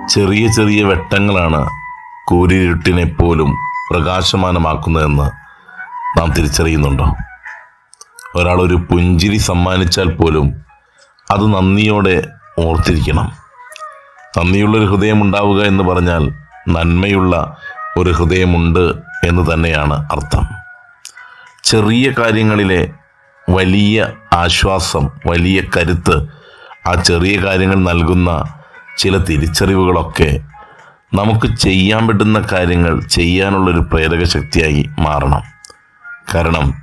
ചെറിയ ചെറിയ വെട്ടങ്ങളാണ് കൂരിരുട്ടിനെ പോലും പ്രകാശമാനമാക്കുന്നതെന്ന് നാം തിരിച്ചറിയുന്നുണ്ടോ? ഒരാളൊരു പുഞ്ചിരി സമ്മാനിച്ചാൽ പോലും അത് നന്ദിയോടെ ഓർത്തിരിക്കണം. നന്ദിയുള്ളൊരു ഹൃദയമുണ്ടാവുക എന്ന് പറഞ്ഞാൽ നന്മയുള്ള ഒരു ഹൃദയമുണ്ട് എന്ന് തന്നെയാണ് അർത്ഥം. ചെറിയ കാര്യങ്ങളിലെ വലിയ ആശ്വാസം, വലിയ കരുത്ത്, ആ ചെറിയ കാര്യങ്ങൾ നൽകുന്ന ചില തിരിച്ചറിവുകളൊക്കെ നമുക്ക് ചെയ്യാൻ പറ്റുന്ന കാര്യങ്ങൾ ചെയ്യാനുള്ളൊരു പ്രേരക ശക്തിയായി മാറണം. കാരണം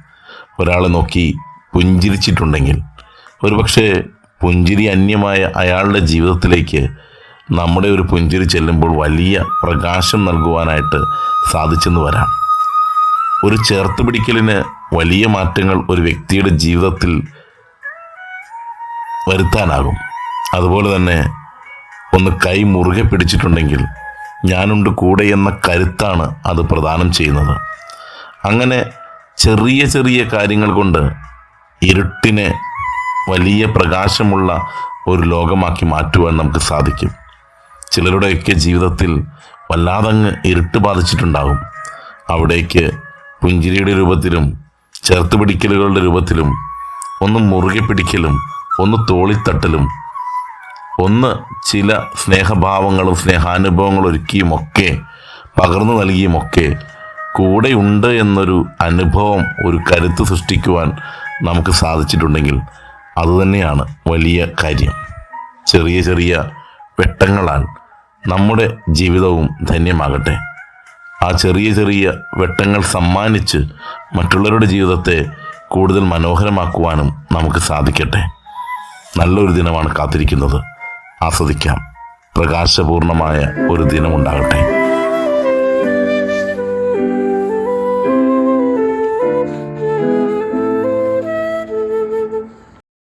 ഒരാളെ നോക്കി പുഞ്ചിരിച്ചിട്ടുണ്ടെങ്കിൽ ഒരുപക്ഷെ പുഞ്ചിരി അന്യമായ അയാളുടെ ജീവിതത്തിലേക്ക് നമ്മുടെ ഒരു പുഞ്ചിരി ചെല്ലുമ്പോൾ വലിയ പ്രകാശം നൽകുവാനായിട്ട് സാധിച്ചെന്ന് വരാം. ഒരു ചേർത്ത് പിടിക്കലിന് വലിയ മാറ്റങ്ങൾ ഒരു വ്യക്തിയുടെ ജീവിതത്തിൽ വരുത്താനാകും. അതുപോലെ തന്നെ ഒന്ന് കൈ മുറുകെ പിടിച്ചിട്ടുണ്ടെങ്കിൽ ഞാനുണ്ട് കൂടെ എന്ന കരുത്താണ് അത് പ്രദാനം ചെയ്യുന്നത്. അങ്ങനെ ചെറിയ ചെറിയ കാര്യങ്ങൾ കൊണ്ട് ഇരുട്ടിനെ വലിയ പ്രകാശമുള്ള ഒരു ലോകമാക്കി മാറ്റുവാൻ നമുക്ക് സാധിക്കും. ചിലരുടെയൊക്കെ ജീവിതത്തിൽ വല്ലാതങ്ങ് ഇരുട്ട് ബാധിച്ചിട്ടുണ്ടാകും. അവിടേക്ക് പുഞ്ചിരിയുടെ രൂപത്തിലും ചേർത്ത് പിടിക്കലുകളുടെ രൂപത്തിലും ഒന്ന് മുറുകെ പിടിക്കലും ഒന്ന് തോളിത്തട്ടലും ഒന്ന് ചില സ്നേഹഭാവങ്ങളും സ്നേഹാനുഭവങ്ങളും ഒരുക്കിയുമൊക്കെ പകർന്നു നൽകിയുമൊക്കെ കൂടെയുണ്ട് എന്നൊരു അനുഭവം, ഒരു കരുത്ത് സൃഷ്ടിക്കുവാൻ നമുക്ക് സാധിച്ചിട്ടുണ്ടെങ്കിൽ അതുതന്നെയാണ് വലിയ കാര്യം. ചെറിയ ചെറിയ വെട്ടങ്ങളാൽ നമ്മുടെ ജീവിതവും ധന്യമാകട്ടെ. ആ ചെറിയ ചെറിയ വെട്ടങ്ങൾ സമ്മാനിച്ച് മറ്റുള്ളവരുടെ ജീവിതത്തെ കൂടുതൽ മനോഹരമാക്കുവാനും നമുക്ക് സാധിക്കട്ടെ. നല്ലൊരു ദിനമാണ് കാത്തിരിക്കുന്നത്. ആസ്വദിക്കാം. പ്രകാശപൂർണമായ ഒരു ദിനമുണ്ടാകട്ടെ.